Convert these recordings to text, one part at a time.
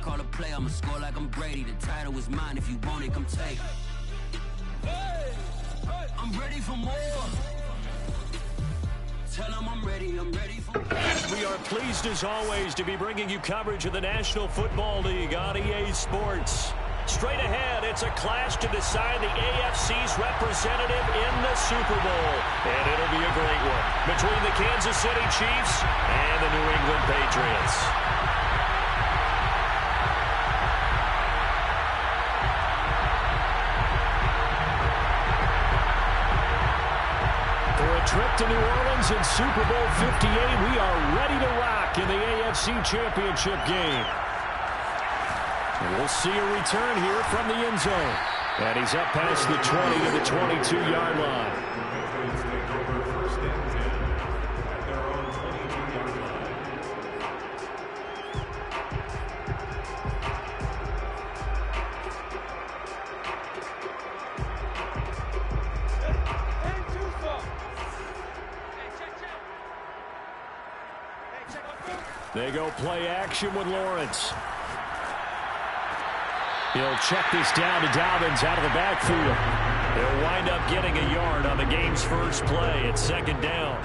call a play, I'ma score like I'm Brady. The title is mine, if you want it, come take it. I'm ready for more. Tell them I'm ready for more. We are pleased as always to be bringing you coverage of the National Football League on EA Sports. Straight ahead, it's a clash to decide the AFC's representative in the Super Bowl. And it'll be a great one between the Kansas City Chiefs and the New England Patriots. For a trip to New Orleans in Super Bowl 58, we are ready to rock in the AFC Championship game. And we'll see a return here from the end zone. And he's up past the 20 to the 22-yard line. They go play action with Lawrence. He'll check this down to Dobbins out of the backfield. They'll wind up getting a yard on the game's first play. It's second down.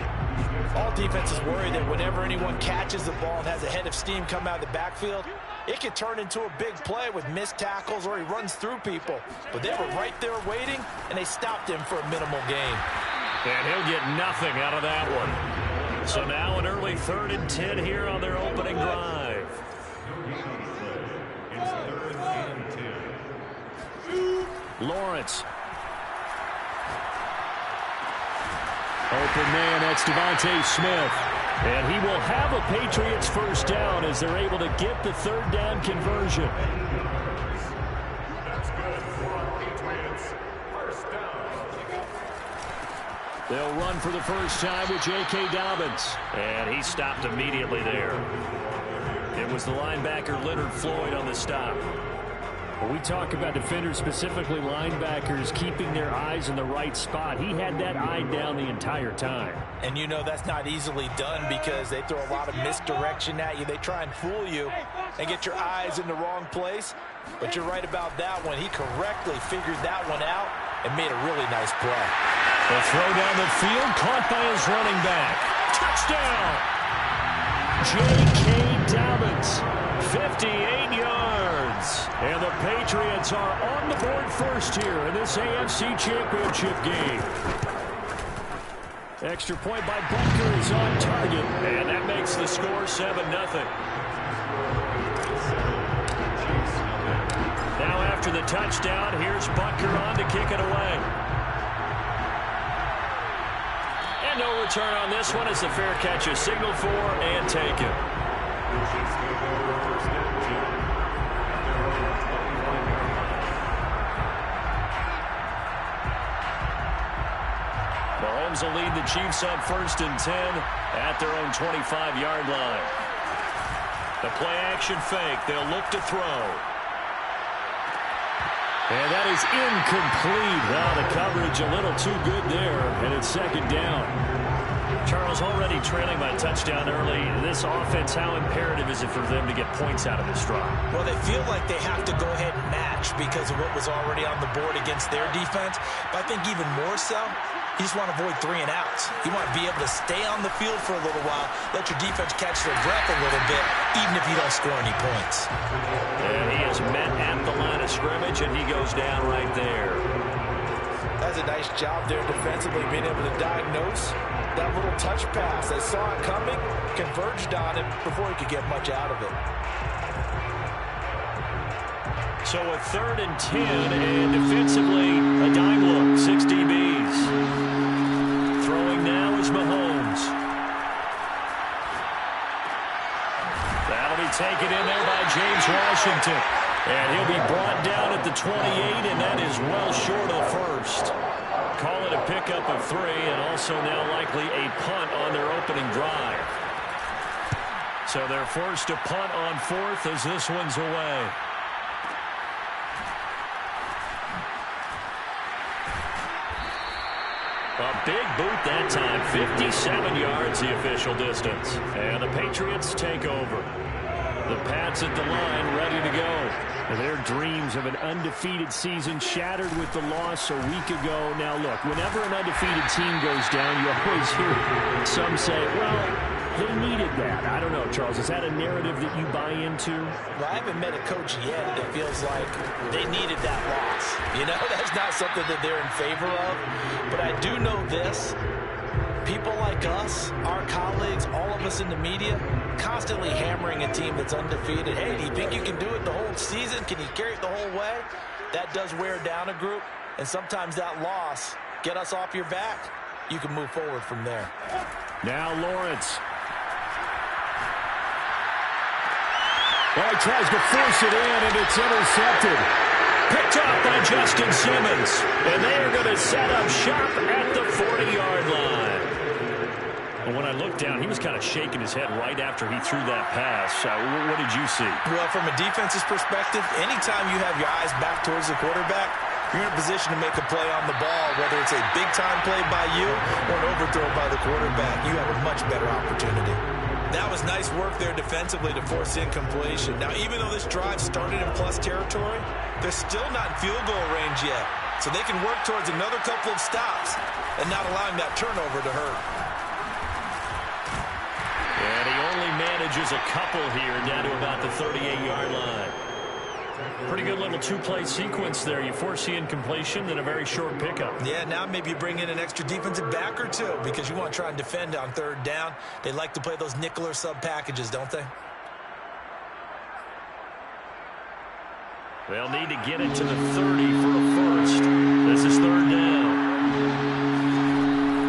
All defenses worry that whenever anyone catches the ball and has a head of steam come out of the backfield, it can turn into a big play with missed tackles or he runs through people. But they were right there waiting, and they stopped him for a minimal gain. And he'll get nothing out of that one. So now an early 3rd and 10 here on their opening drive. Lawrence. Open man, that's Devontae Smith. And he will have a Patriots first down as they're able to get the 3rd down conversion. That's good for our Patriots. First down. They'll run for the first time with J.K. Dobbins. And he stopped immediately there. It was the linebacker Leonard Floyd on the stop. When we talk about defenders, specifically linebackers, keeping their eyes in the right spot, he had that eye down the entire time. And you know that's not easily done because they throw a lot of misdirection at you. They try and fool you and get your eyes in the wrong place. But you're right about that one. He correctly figured that one out and made a really nice play. The throw down the field, caught by his running back. Touchdown! J.K. Dobbins, 58 yards. And the Patriots are on the board first here in this AFC Championship game. Extra point by Butker is on target. And that makes the score 7-0. Now after the touchdown, here's Butker on to kick it away. And no return on this one as the fair catch is signaled for and taken. Mahomes will lead the Chiefs up 1st and 10 at their own 25-yard line. The play action fake. They'll look to throw. And that is incomplete. Well, the coverage a little too good there, and it's second down. Charles, already trailing by touchdown early. This offense, how imperative is it for them to get points out of this drive? Well, they feel like they have to go ahead and match because of what was already on the board against their defense. But I think even more so, you just want to avoid 3 and outs. You want to be able to stay on the field for a little while, let your defense catch their breath a little bit, even if you don't score any points. And he is met at the line of scrimmage, and he goes down right there. That's a nice job there defensively, being able to diagnose that little touch pass. They saw it coming, converged on it before he could get much out of it. So a 3rd and 10, and defensively, a dime look, 6 DBs. Throwing now is Mahomes. That'll be taken in there by James Washington. And he'll be brought down at the 28, and that is well short of the first. Call it a pickup of 3, and also now likely a punt on their opening drive. So they're forced to punt on 4th as this one's away. A big boot that time, 57 yards the official distance. And the Patriots take over. The Pats at the line, ready to go. And their dreams of an undefeated season shattered with the loss a week ago. Now, look, whenever an undefeated team goes down, you always hear some say, well, they needed that. I don't know, Charles. Is that a narrative that you buy into? Well, I haven't met a coach yet that feels like they needed that loss. You know, that's not something that they're in favor of. But I do know this. People like us, our colleagues, all of us in the media, constantly hammering a team that's undefeated. Hey, do you think you can do it the whole season? Can you carry it the whole way? That does wear down a group. And sometimes that loss, get us off your back, you can move forward from there. Now Lawrence. Well, he tries to force it in, and it's intercepted. Picked off by Justin Simmons. And they are going to set up shop at the 40-yard line. And when I looked down, he was kind of shaking his head right after he threw that pass. What did you see? Well, from a defense's perspective, anytime you have your eyes back towards the quarterback, you're in a position to make a play on the ball, whether it's a big-time play by you or an overthrow by the quarterback. You have a much better opportunity. That was nice work there defensively to force incompletion. Now, even though this drive started in plus territory, they're still not in field goal range yet. So they can work towards another couple of stops and not allowing that turnover to hurt. And he only manages a couple here down to about the 38-yard line. Pretty good little two-play sequence there. You force the incompletion, then a very short pickup. Yeah, now maybe you bring in an extra defensive back or two because you want to try and defend on third down. They like to play those nickel or sub packages, don't they? They'll need to get it to the 30 for a first. This is third down.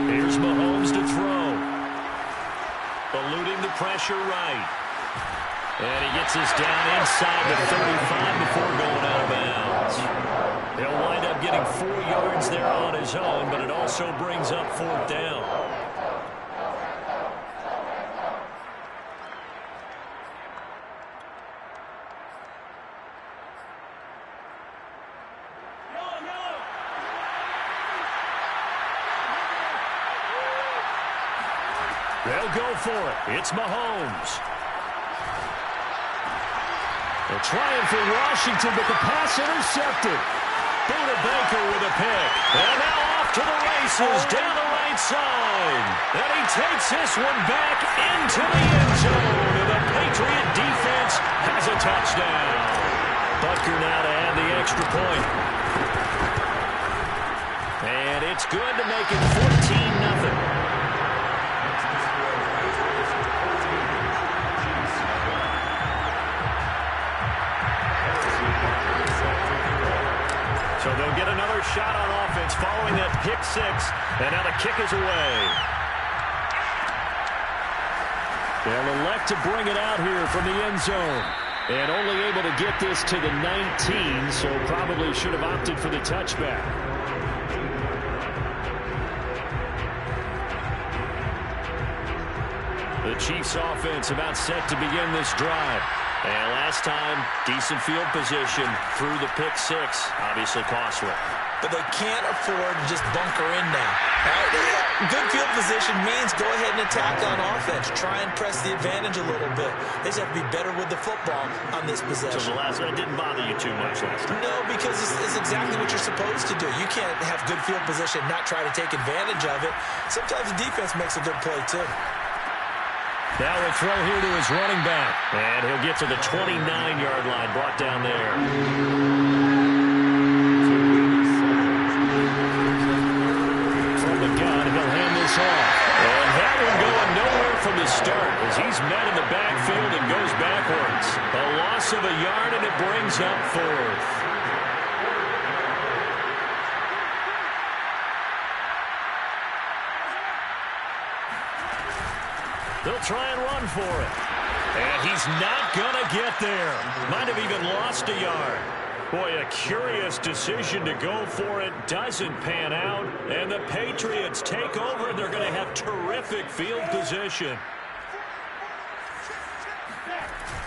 Here's Mahomes to throw. Eluding the pressure right. And he gets this down inside the 35 before going out of bounds. He'll wind up getting 4 yards there on his own, but it also brings up fourth down. They'll go for it. It's Mahomes. They're trying for Washington, but the pass intercepted. Buda Baker with a pick. And now off to the races down the right side. And he takes this one back into the end zone. And the Patriot defense has a touchdown. Butker now to add the extra point. And it's good to make it 14-0. So they'll get another shot on offense following that pick six. And now the kick is away. They'll elect to bring it out here from the end zone. And only able to get this to the 19, so probably should have opted for the touchback. The Chiefs offense about set to begin this drive. And last time, decent field position through the pick six. Obviously costly. But they can't afford to just bunker in now. Good field position means go ahead and attack on offense. Try and press the advantage a little bit. They just have to be better with the football on this possession. So the last one didn't bother you too much last time? No, because it's exactly what you're supposed to do. You can't have good field position and not try to take advantage of it. Sometimes the defense makes a good play too. Now a throw here to his running back. And he'll get to the 29-yard line, brought down there. From the gun, he'll hand this off. And that one going nowhere from the start as he's met in the backfield and goes backwards. A loss of a yard, and it brings up fourth. They'll try and run for it. And he's not going to get there. Might have even lost a yard. Boy, a curious decision to go for it. Doesn't pan out. And the Patriots take over, and they're going to have terrific field position.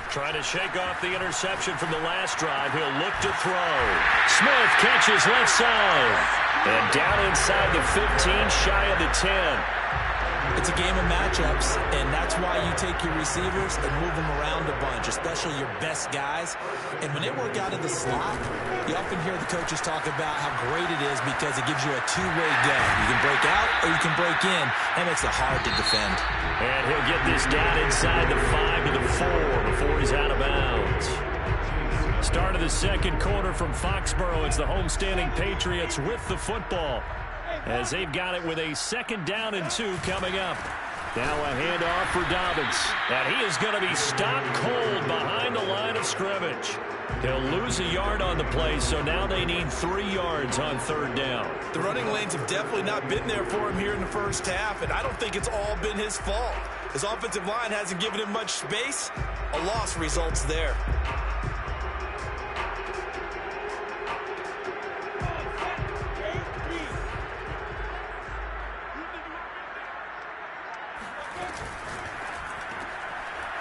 Trying to shake off the interception from the last drive. He'll look to throw. Smith catches left side. And down inside the 15, shy of the 10. It's a game of matchups, and that's why you take your receivers and move them around a bunch, especially your best guys. And when they work out of the slot, you often hear the coaches talk about how great it is because it gives you a two-way go. You can break out or you can break in. That makes it hard to defend. And he'll get this down inside the 5 to the 4 before he's out of bounds. Start of the second quarter from Foxborough. It's the homestanding Patriots with the football, as they've got it with a 2nd down and 2 coming up. Now a handoff for Dobbins. And he is going to be stopped cold behind the line of scrimmage. He'll lose a yard on the play, so now they need 3 yards on 3rd down. The running lanes have definitely not been there for him here in the first half, and I don't think it's all been his fault. His offensive line hasn't given him much space. A loss results there.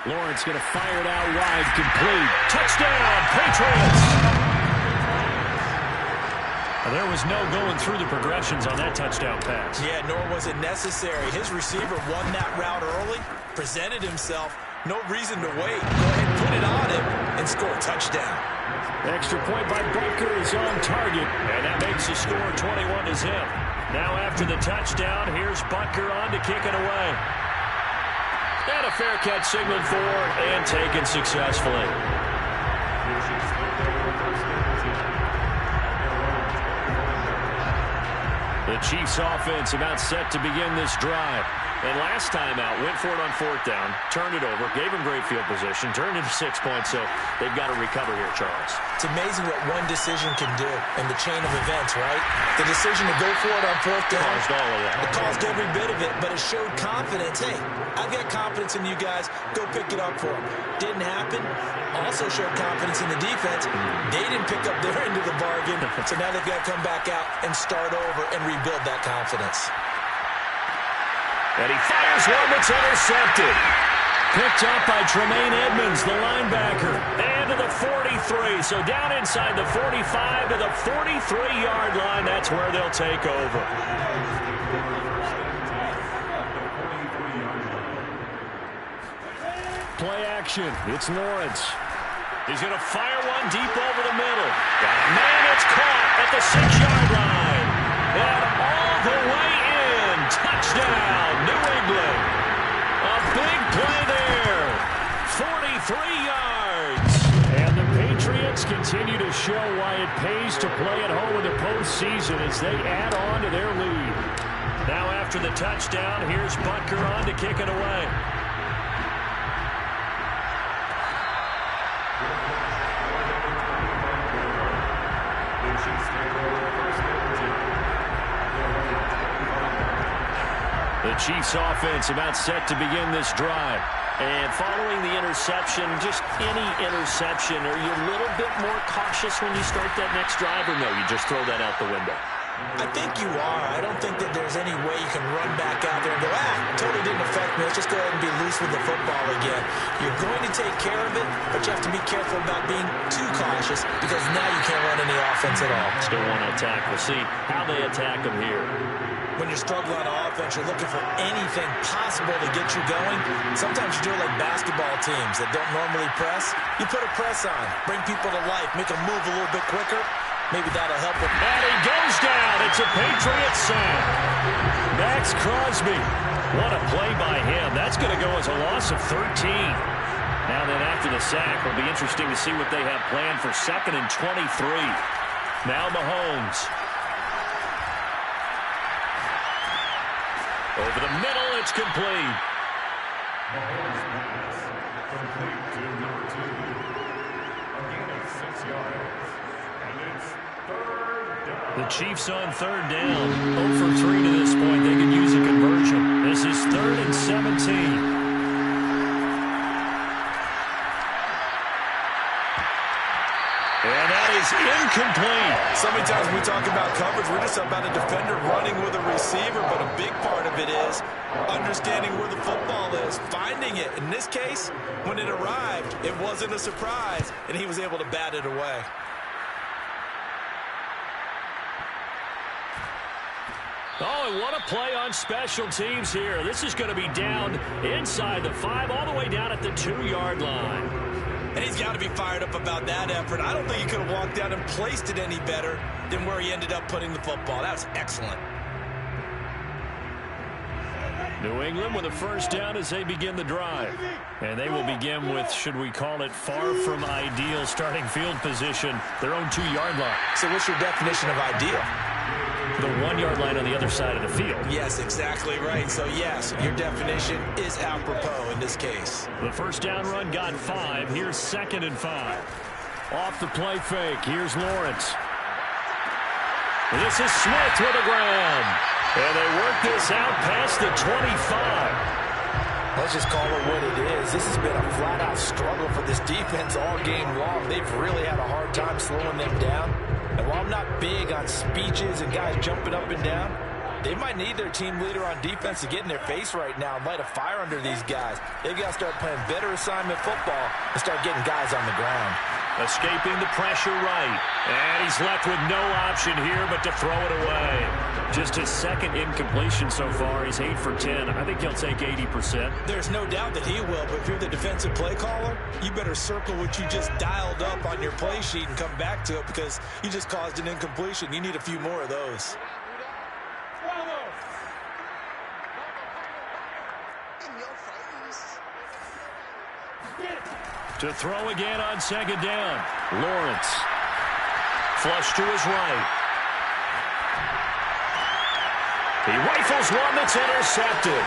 Lawrence going to fire it out wide, complete. Touchdown, Patriots! There was no going through the progressions on that touchdown pass. Yeah, nor was it necessary. His receiver won that route early, presented himself. No reason to wait. Go ahead and put it on him and score a touchdown. Extra point by Butker is on target, and that makes the score 21-0. Now after the touchdown, here's Butker on to kick it away. And a fair catch signaled for and taken successfully. The Chiefs offense about set to begin this drive. And last time out, went for it on 4th down, turned it over, gave him great field position, turned into 6 points, so they've got to recover here, Charles. It's amazing what one decision can do in the chain of events, right? The decision to go for it on 4th down. Caused all of that. It caused every bit of it, but it showed confidence. Hey, I've got confidence in you guys. Go pick it up for them. Didn't happen. Also showed confidence in the defense. They didn't pick up their end of the bargain, so now they've got to come back out and start over and rebuild that confidence. And he fires one that's intercepted. Picked up by Tremaine Edmonds, the linebacker. And to the 43. So down inside the 45 to the 43-yard line. That's where they'll take over. Play action. It's Lawrence. He's going to fire one deep over the middle. Got a man that's caught at the 6-yard line. And all the way in. Touchdown, New England. A big play there. 43 yards. And the Patriots continue to show why it pays to play at home in the postseason as they add on to their lead. Now after the touchdown, here's Butker on to kick it away. The Chiefs offense about set to begin this drive. And following the interception, just any interception, are you a little bit more cautious when you start that next drive, or no, you just throw that out the window? I think you are. I don't think that there's any way you can run back out there and go, totally didn't affect me. Let's just go ahead and be loose with the football again. You're going to take care of it, but you have to be careful about being too cautious because now you can't run any offense at all. Still want to attack. We'll see how they attack them here. When you're struggling on offense, you're looking for anything possible to get you going. Sometimes you do it like basketball teams that don't normally press. You put a press on, bring people to life, make them move a little bit quicker. Maybe that'll help them. And he goes down. It's a Patriots sack. Max Crosby. What a play by him. That's going to go as a loss of 13. Now then after the sack, it'll be interesting to see what they have planned for 2nd and 23. Now Mahomes. Over the middle, it's complete. Mahomes pass. Complete to number 2. A gain of 6 yards. And it's 3rd down. The Chiefs on 3rd down. 0 for 3 to this point. They could use a conversion. This is 3rd and 17. And that is incomplete. So many times when we talk about coverage, we're just about a defender running with a receiver, but a big part of it is understanding where the football is, finding it. In this case, when it arrived, it wasn't a surprise, and he was able to bat it away. Oh, and what a play on special teams here. This is going to be down inside the 5, all the way down at the 2-yard line. And he's got to be fired up about that effort. I don't think he could have walked down and placed it any better than where he ended up putting the football. That was excellent. New England with a first down as they begin the drive. And they will begin with, should we call it, far from ideal starting field position, their own 2-yard line. So what's your definition of ideal? The 1-yard line on the other side of the field. Yes, exactly right. So, yes, your definition is apropos in this case. The first down run got 5. Here's 2nd and 5. Off the play fake. Here's Lawrence. This is Smith with the ground. And they work this out past the 25. Let's just call it what it is. This has been a flat-out struggle for this defense all game long. They've really had a hard time slowing them down. And while I'm not big on speeches and guys jumping up and down, they might need their team leader on defense to get in their face right now and light a fire under these guys. They've got to start playing better assignment football and start getting guys on the ground. Escaping the pressure right. And he's left with no option here but to throw it away. Just his 2nd incompletion so far. He's 8 for 10. I think he'll take 80%. There's no doubt that he will, but if you're the defensive play caller, you better circle what you just dialed up on your play sheet and come back to it because you just caused an incompletion. You need a few more of those. To throw again on 2nd down. Lawrence. Flush to his right. He rifles one that's intercepted.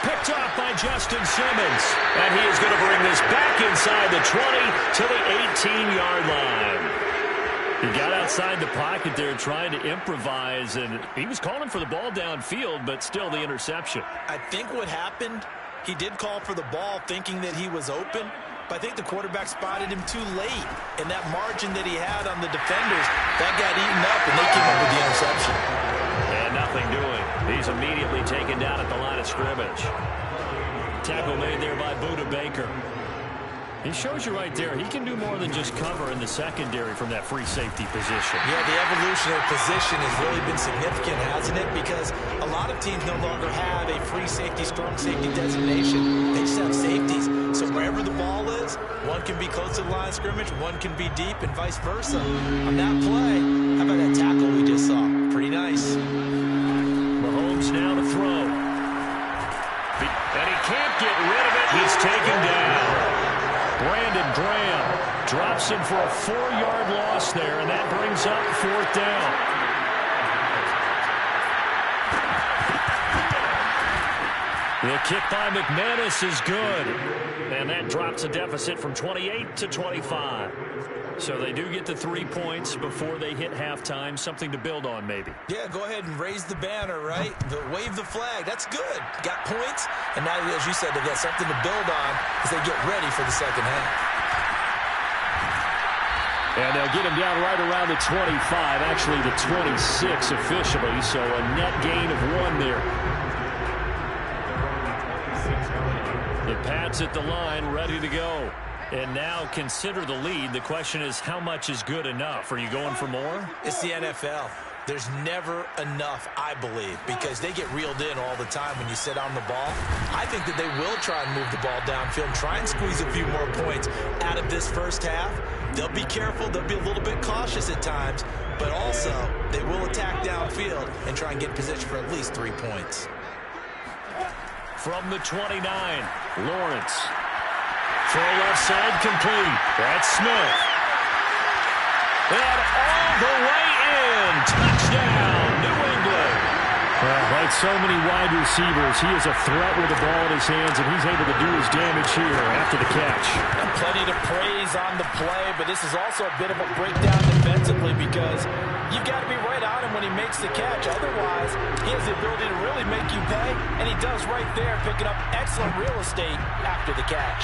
Picked off by Justin Simmons. And he is going to bring this back inside the 20 to the 18-yard line. He got outside the pocket there trying to improvise, and he was calling for the ball downfield, but still the interception. I think what happened, he did call for the ball thinking that he was open, but I think the quarterback spotted him too late. And that margin that he had on the defenders, that got eaten up, and they came up with the interception. And nothing doing. He's immediately taken down at the line of scrimmage. Tackle made there by Budda Baker. He shows you right there, he can do more than just cover in the secondary from that free safety position. Yeah, the evolution of position has really been significant, hasn't it? Because a lot of teams no longer have a free safety, strong safety designation. They just have safeties. So wherever the ball is, one can be close to the line of scrimmage, one can be deep, and vice versa. On that play, how about that tackle we just saw? Pretty nice. Mahomes now to throw. And he can't get rid of it. He's taken down. Brandon Graham drops him for a 4-yard loss there, and that brings up 4th down. The kick by McManus is good, and that drops a deficit from 28 to 25. So they do get the 3 points before they hit halftime, something to build on maybe. Yeah, go ahead and raise the banner, right? Wave the flag. That's good. Got points, and now, as you said, they got something to build on as they get ready for the second half. And they'll get him down right around the 25, actually the 26 officially, so a net gain of 1 there. The Pats at the line, ready to go. And now consider the lead. The question is, how much is good enough? Are you going for more? It's the NFL. There's never enough, I believe, because they get reeled in all the time when you sit on the ball. I think that they will try and move the ball downfield, try and squeeze a few more points out of this first half. They'll be careful. They'll be a little bit cautious at times, but also they will attack downfield and try and get position for at least 3 points. From the 29, Lawrence. Throw left side complete. That's Smith. And all the way in. Touchdown, New England. Like so many wide receivers, he is a threat with the ball in his hands, and he's able to do his damage here after the catch. And plenty to praise on the play, but this is also a bit of a breakdown defensively because you've got to be right on him when he makes the catch. Otherwise, he has the ability to really make you pay, and he does right there, picking up excellent real estate after the catch.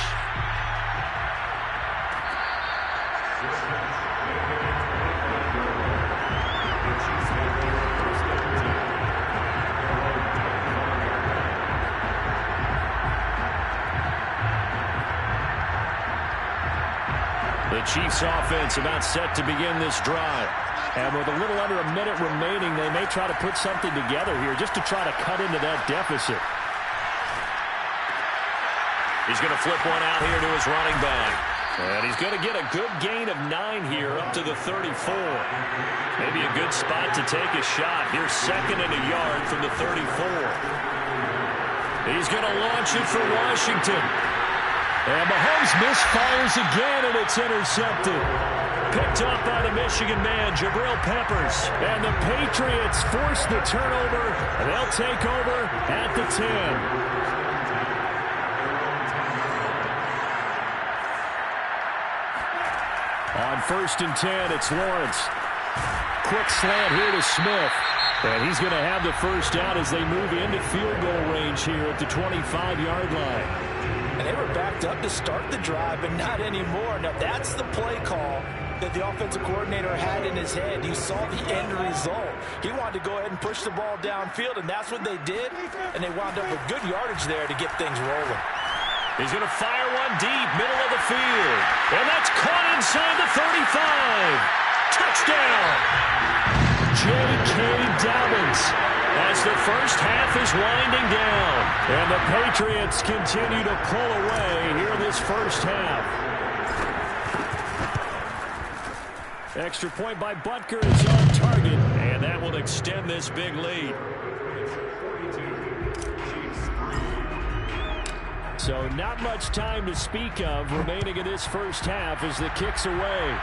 The Chiefs offense about set to begin this drive. And with a little under a minute remaining, they may try to put something together here just to try to cut into that deficit. He's going to flip one out here to his running back. And he's going to get a good gain of 9 here up to the 34. Maybe a good spot to take a shot. Here's 2nd and a yard from the 34. He's going to launch it for Washington. And Mahomes misfires again, and it's intercepted. Picked up by the Michigan man, Jabril Peppers. And the Patriots force the turnover, and they'll take over at the 10. On 1st and 10, it's Lawrence. Quick slant here to Smith. And he's going to have the first down as they move into field goal range here at the 25-yard line. And they were backed up to start the drive, but not anymore. Now, that's the play call that the offensive coordinator had in his head. You saw the end result. He wanted to go ahead and push the ball downfield, and that's what they did. And they wound up with good yardage there to get things rolling. He's going to fire one deep, middle of the field. And that's caught inside the 35. Touchdown! J.K. Dobbins as the first half is winding down. And the Patriots continue to pull away here in this first half. Extra point by Butker is on target. And that will extend this big lead. So not much time to speak of remaining in this first half as the kick's away.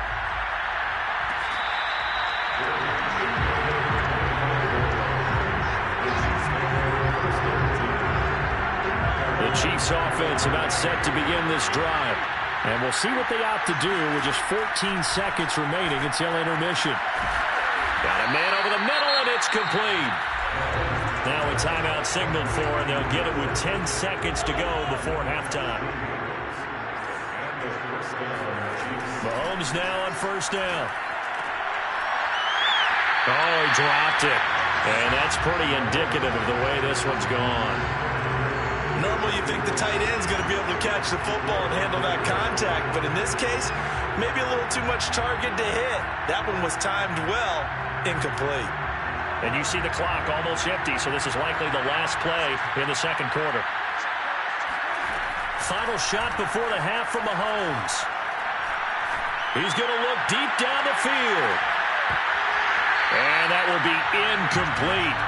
The Chiefs offense about set to begin this drive. And we'll see what they opt to do with just 14 seconds remaining until intermission. Got a man over the middle, and it's complete. Now a timeout signaled for, and they'll get it with 10 seconds to go before halftime. Mahomes now on 1st down. Oh, he dropped it. And that's pretty indicative of the way this one's gone. Normally you think the tight end's going to be able to catch the football and handle that contact, but in this case, maybe a little too much target to hit. That one was timed well, incomplete. And you see the clock almost empty, so this is likely the last play in the 2nd quarter. Final shot before the half from Mahomes. He's going to look deep down the field. And that will be incomplete.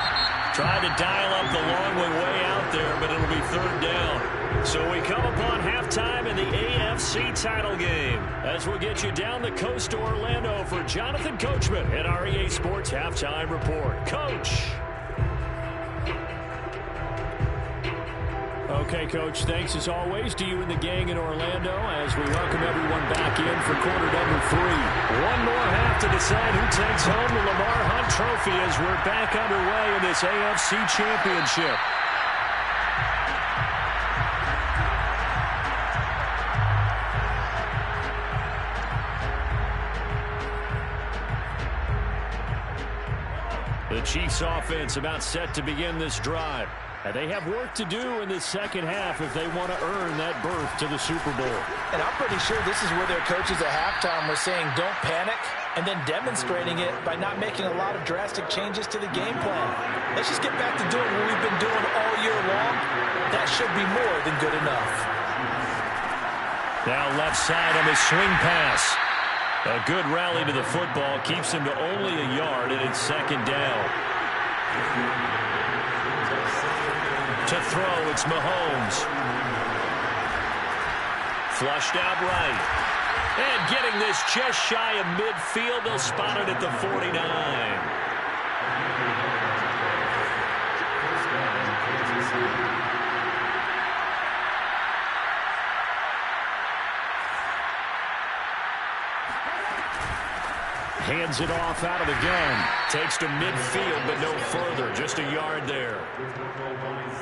Tried to dial up the long way out there, but it'll be 3rd down. So we come upon halftime in the AFC title game as we'll get you down the coast to Orlando for Jonathan Coachman at our EA Sports Halftime Report. Coach. Okay, Coach, thanks as always to you and the gang in Orlando as we welcome everyone back in for quarter number 3. One more half to decide who takes home the Lamar Hunt Trophy as we're back underway in this AFC Championship. The Chiefs offense about set to begin this drive. And they have work to do in this second half if they want to earn that berth to the Super Bowl. And I'm pretty sure this is where their coaches at halftime were saying don't panic, and then demonstrating it by not making a lot of drastic changes to the game plan. Let's just get back to doing what we've been doing all year long. That should be more than good enough. Now left side on the swing pass. A good rally to the football keeps him to only a yard, and it's 2nd down. To throw, it's Mahomes. Flushed out right. And getting this just shy of midfield, they'll spot it at the 49. Hands it off out of the gun. Takes to midfield, but no further. Just a yard there.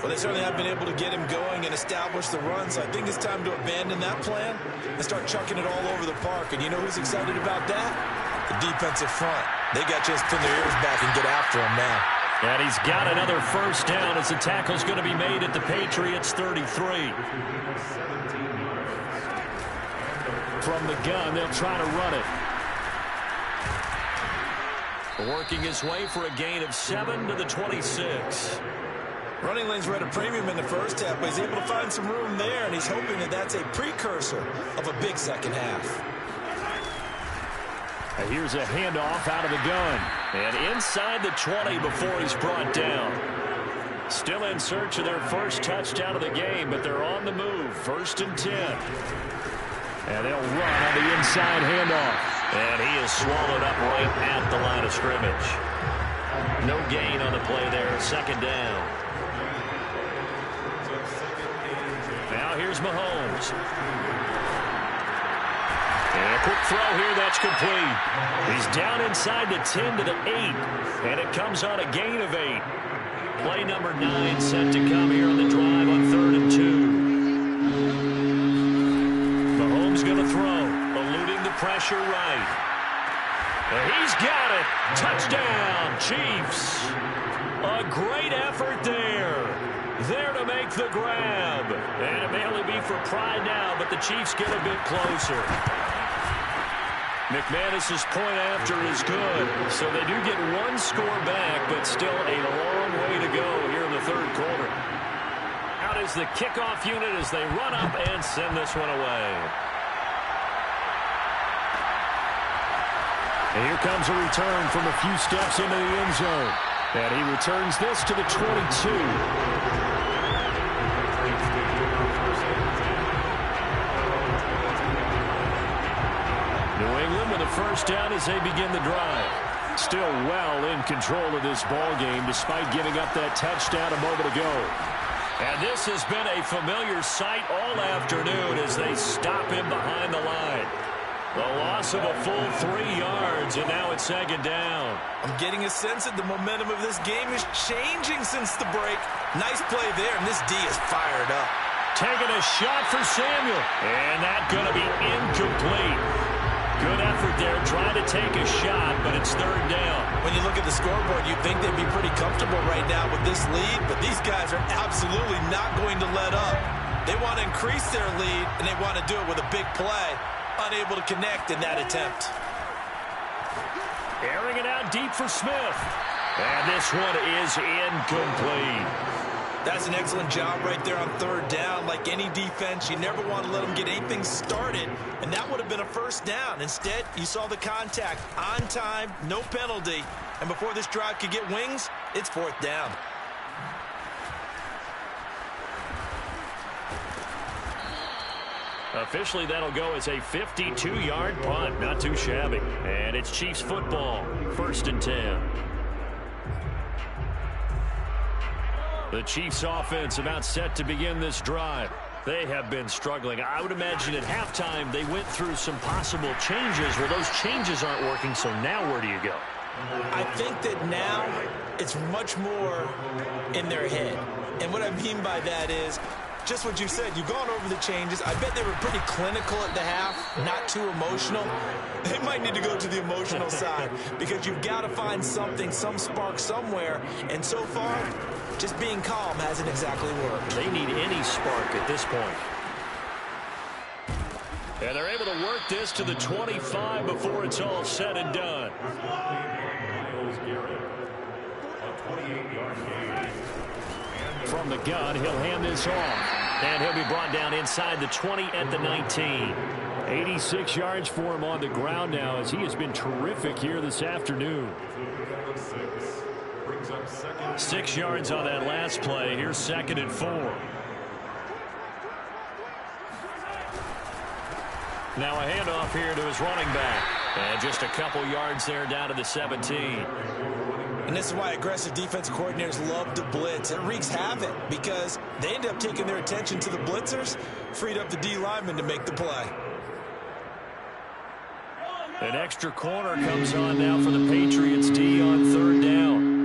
Well, they certainly have been able to get him going and establish the run, so I think it's time to abandon that plan and start chucking it all over the park. And you know who's excited about that? The defensive front. They got just to pin their ears back and get after him now. And he's got another first down as the tackle's going to be made at the Patriots 33. From the gun, they'll try to run it. Working his way for a gain of 7 to the 26. Running lanes were at a premium in the first half, but he's able to find some room there, and he's hoping that that's a precursor of a big second half. Here's a handoff out of the gun. And inside the 20 before he's brought down. Still in search of their first touchdown of the game, but they're on the move. 1st and 10. And they'll run on the inside handoff. And he is swallowed up right at the line of scrimmage. No gain on the play there. 2nd down. Now here's Mahomes. And a quick throw here, that's complete. He's down inside the 10 to the 8. And it comes on a gain of 8. Play number 9 set to come here on the drive on 3rd and 2. Mahomes going to throw. Eluding the pressure right. And he's got it. Touchdown, Chiefs. A great effort there. There to make the grab. And it may only be for pride now, but the Chiefs get a bit closer. McManus's point after is good, so they do get 1 score back, but still a long way to go here in the 3rd quarter. Out is the kickoff unit as they run up and send this one away. And here comes a return from a few steps into the end zone. And he returns this to the 22. New England with a first down as they begin the drive. Still well in control of this ball game despite giving up that touchdown a moment ago. And this has been a familiar sight all afternoon as they stop him behind the line. The loss of a full 3 yards, and now it's 2nd down. I'm getting a sense that the momentum of this game is changing since the break. Nice play there, and this D is fired up. Taking a shot for Samuel, and that's going to be incomplete. Good effort there, trying to take a shot, but it's 3rd down. When you look at the scoreboard, you'd think they'd be pretty comfortable right now with this lead, but these guys are absolutely not going to let up. They want to increase their lead, and they want to do it with a big play. Unable to connect in that attempt. Airing it out deep for Smith. And this one is incomplete. That's an excellent job right there on 3rd down. Like any defense, you never want to let them get anything started. And that would have been a first down. Instead, you saw the contact on time, no penalty. And before this drive could get wings, it's 4th down. Officially, that'll go as a 52-yard punt. Not too shabby. And it's Chiefs football. 1st and 10. The Chiefs offense about set to begin this drive. They have been struggling. I would imagine at halftime they went through some possible changes. Well, those changes aren't working, so now where do you go? I think that now it's much more in their head. And what I mean by that is just what you said. You've gone over the changes. I bet they were pretty clinical at the half, not too emotional. They might need to go to the emotional side because you've got to find something, some spark somewhere. And so far, just being calm hasn't exactly worked. They need any spark at this point. And they're able to work this to the 25 before it's all said and done. From the gun, he'll hand this off. And he'll be brought down inside the 20 at the 19. 86 yards for him on the ground now as he has been terrific here this afternoon. 6 yards on that last play. Here's 2nd and 4. Now a handoff here to his running back. And just a couple yards there down to the 17. And this is why aggressive defense coordinators love to blitz. It wreaks havoc because they end up taking their attention to the blitzers, freed up the D lineman to make the play. An extra corner comes on now for the Patriots D on 3rd down.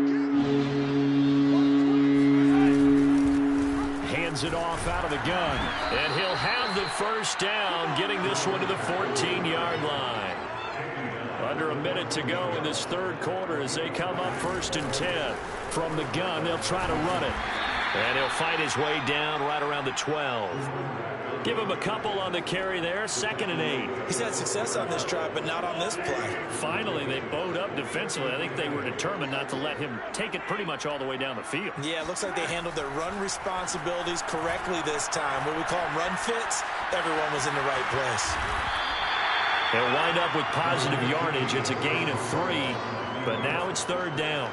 Hands it off out of the gun. And he'll have the first down, getting this one to the 14-yard line. Under a minute to go in this 3rd quarter as they come up 1st and 10. From the gun, they'll try to run it. And he'll fight his way down right around the 12. Give him a couple on the carry there. 2nd and 8. He's had success on this drive, but not on this play. Finally, they bowed up defensively. I think they were determined not to let him take it pretty much all the way down the field. Yeah, it looks like they handled their run responsibilities correctly this time. What we call them run fits, everyone was in the right place. They'll wind up with positive yardage. It's a gain of 3, but now it's 3rd down.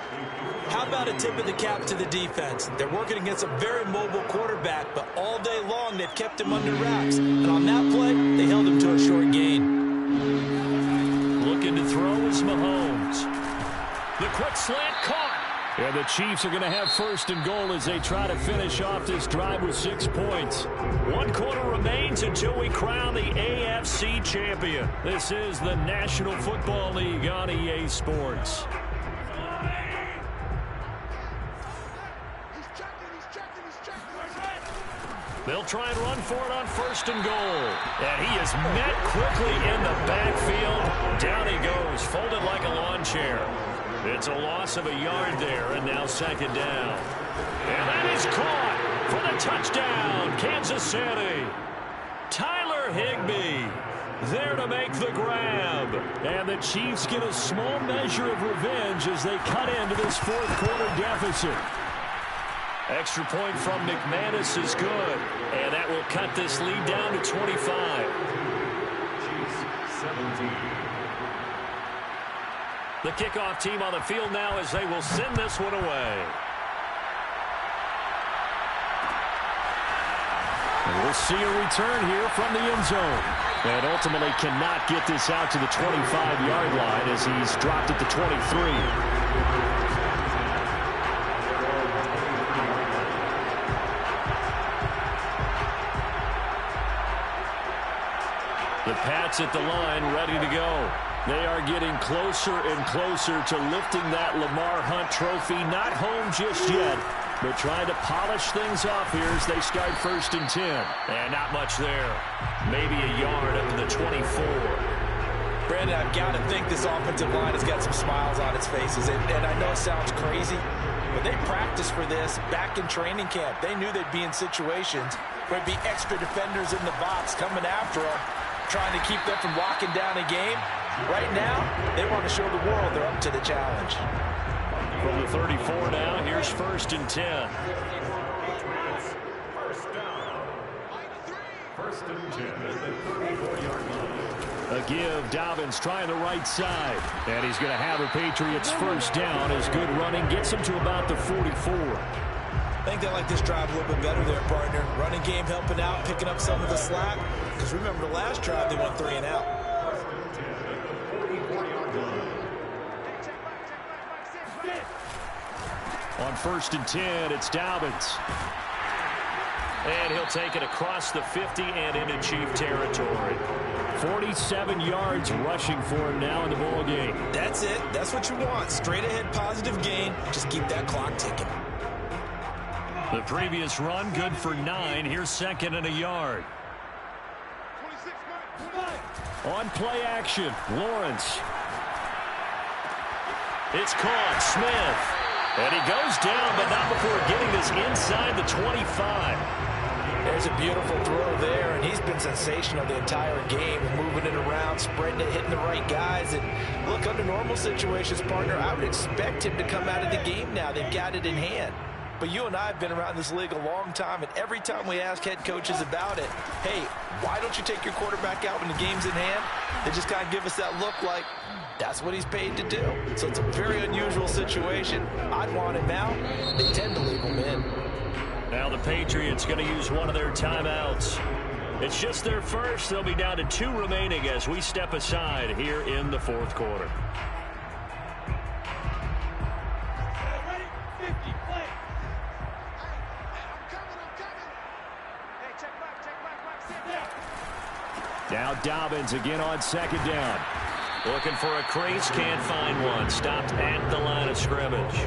How about a tip of the cap to the defense? They're working against a very mobile quarterback, but all day long they've kept him under wraps. And on that play, they held him to a short gain. Looking to throw is Mahomes. The quick slant caught. And the Chiefs are going to have 1st and goal as they try to finish off this drive with 6 points. 1 quarter remains until we crown the AFC champion. This is the National Football League on EA Sports. They'll try and run for it on 1st and goal. And he is met quickly in the backfield. Down he goes, folded like a lawn chair. It's a loss of a yard there, and now 2nd down. And that is caught for the touchdown, Kansas City. Tyler Higbee there to make the grab. And the Chiefs get a small measure of revenge as they cut into this 4th quarter deficit. Extra point from McManus is good, and that will cut this lead down to 25. Chiefs 17. The kickoff team on the field now as they will send this one away. And we'll see a return here from the end zone. And ultimately cannot get this out to the 25-yard line as he's dropped at the 23. The Pats at the line, ready to go. They are getting closer and closer to lifting that Lamar Hunt trophy. Not home just yet, but trying to polish things off here as they start 1st and 10. And not much there. Maybe a yard up to the 24. Brandon, I've got to think this offensive line has got some smiles on its faces. And I know it sounds crazy, but they practiced for this back in training camp. They knew they'd be in situations where there'd be extra defenders in the box coming after them, trying to keep them from locking down a game. Right now, they want to show the world they're up to the challenge. From the 34 now, here's 1st and 10. First down. 1st and 10 at the 34-yard line. A give, Dobbins trying the right side. And he's going to have the Patriots 1st down as good running gets him to about the 44. I think they like this drive a little bit better there, partner. Running game helping out, picking up some of the slack. Because remember, the last drive, they went 3 and out. On 1st and 10, it's Dobbins. And he'll take it across the 50 and into Chief territory. 47 yards rushing for him now in the ball game. That's it. That's what you want. Straight ahead positive gain. Just keep that clock ticking. The previous run good for 9. Here's 2nd and a yard. On play action, Lawrence. It's caught. Smith. And he goes down, but not before getting this inside the 25. There's a beautiful throw there, and he's been sensational the entire game, moving it around, spreading it, hitting the right guys. And look, under normal situations, partner, I would expect him to come out of the game now. They've got it in hand. But you and I have been around this league a long time, and every time we ask head coaches about it, hey, why don't you take your quarterback out when the game's in hand? They just kind of give us that look like that's what he's paid to do. So it's a very unusual situation. I'd want him out. They tend to leave him in. Now the Patriots going to use one of their timeouts. It's just their first. They'll be down to 2 remaining as we step aside here in the 4th quarter. Now Dobbins again on 2nd down. Looking for a crease, can't find one. Stopped at the line of scrimmage.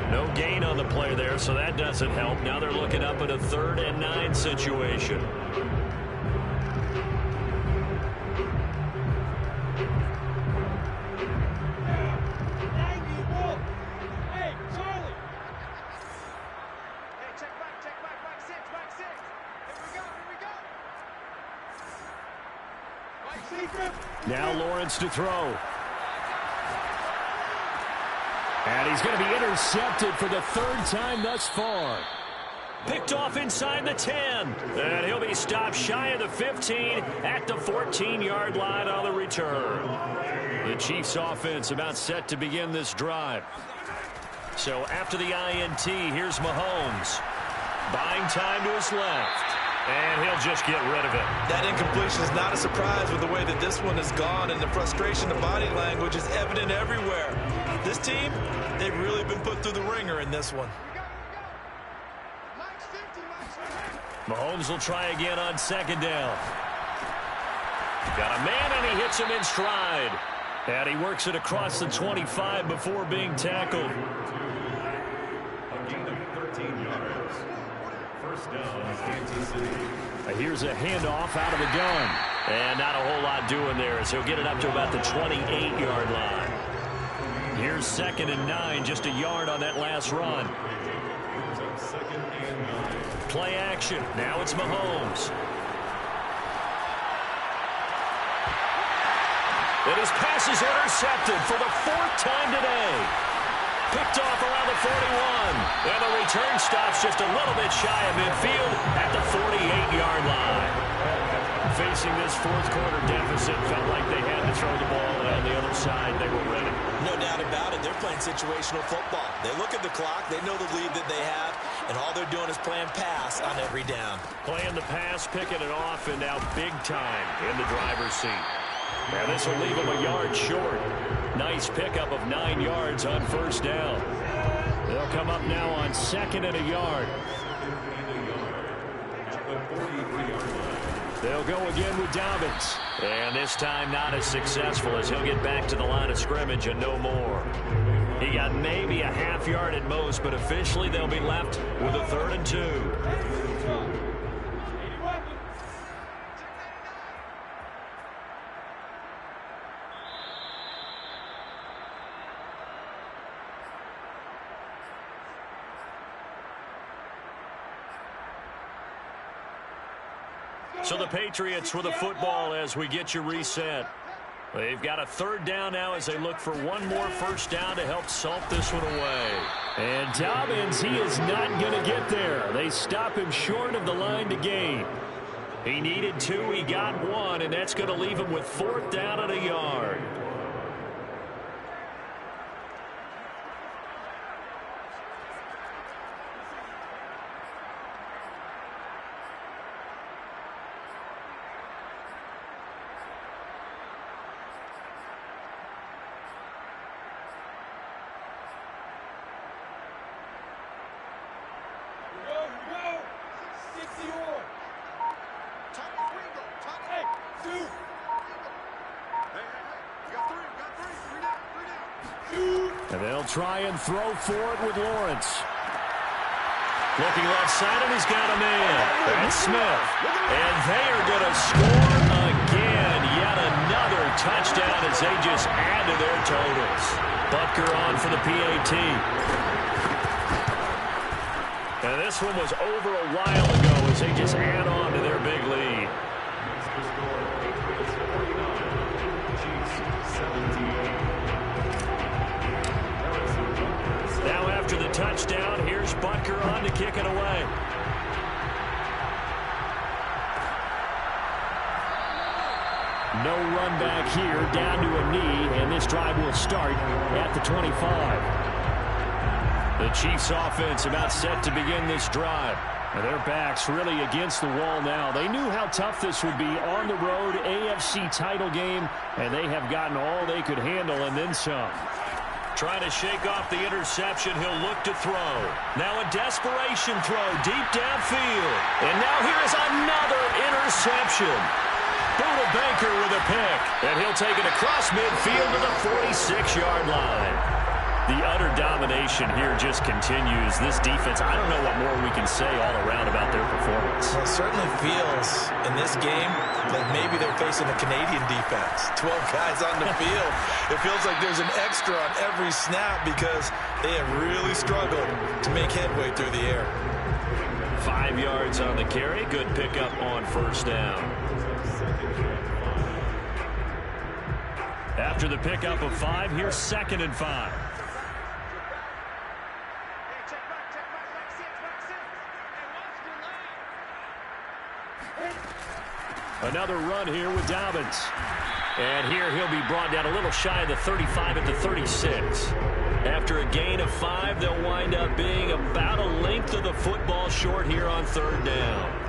No gain on the play there, so that doesn't help. Now they're looking up at a 3rd and 9 situation. Now Lawrence to throw. And he's going to be intercepted for the third time thus far. Picked off inside the 10. And he'll be stopped shy of the 15 at the 14-yard line on the return. The Chiefs offense about set to begin this drive. So after the INT, here's Mahomes. Buying time to his left. And he'll just get rid of it. That incompletion is not a surprise with the way that this one has gone, and the frustration of body language is evident everywhere. This team, they've really been put through the ringer in this one. Mahomes will try again on second down. Got a man, and he hits him in stride. And he works it across the 25 before being tackled. A gain of 13 yards. First down, Kansas City. Here's a handoff out of the gun. And not a whole lot doing there as he'll get it up to about the 28-yard line. Here's 2nd and 9, just a yard on that last run. Second and 9. Play action. Now it's Mahomes. And his pass is intercepted for the 4th time today. Picked off around the 41. And the return stops just a little bit shy of midfield at the 48-yard line. Facing this fourth quarter deficit, felt like they had to throw the ball, and on the other side, they were ready. No doubt about it. They're playing situational football. They look at the clock. They know the lead that they have, and all they're doing is playing pass on every down. Playing the pass, picking it off, and now big time in the driver's seat. Now this will leave him a yard short. Nice pickup of 9 yards on first down. They'll come up now on 2nd and a yard. They'll go again with Dobbins. And this time not as successful as he'll get back to the line of scrimmage and no more. He got maybe a half yard at most, but officially they'll be left with a 3rd and 2. So the Patriots with the football as we get you reset. They've got a 3rd down now as they look for one more first down to help salt this one away. And Dobbins, he is not going to get there. They stop him short of the line to gain. He needed 2, he got 1, and that's going to leave him with 4th down and a yard. And they'll try and throw for it with Lawrence. Looking left side, and he's got a man. That's Smith. And they are going to score again. Yet another touchdown as they just add to their totals. Butker on for the PAT. And this one was over a while ago as they just add on to their big lead. Now after the touchdown, here's Butker on to kick it away. No run back here, down to a knee, and this drive will start at the 25. The Chiefs offense about set to begin this drive. And their backs really against the wall now. They knew how tough this would be on the road, AFC title game, and they have gotten all they could handle and then some. Trying to shake off the interception, he'll look to throw. Now a desperation throw deep downfield. And now here is another interception. Buda Baker with a pick. And he'll take it across midfield to the 46-yard line. The utter domination here just continues. This defense, I don't know what more we can say all around about their performance. Well, it certainly feels in this game like maybe they're facing a Canadian defense. 12 guys on the field. It feels like there's an extra on every snap because they have really struggled to make headway through the air. 5 yards on the carry. Good pickup on first down. After the pickup of 5, here's 2nd and 5. Another run here with Dobbins. And here he'll be brought down a little shy of the 35 at the 36. After a gain of 5, they'll wind up being about a length of the football short here on 3rd down.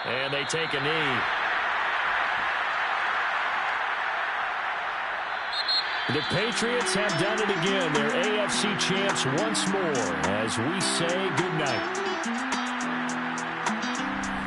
And they take a knee. The Patriots have done it again. They're AFC champs once more as we say goodnight.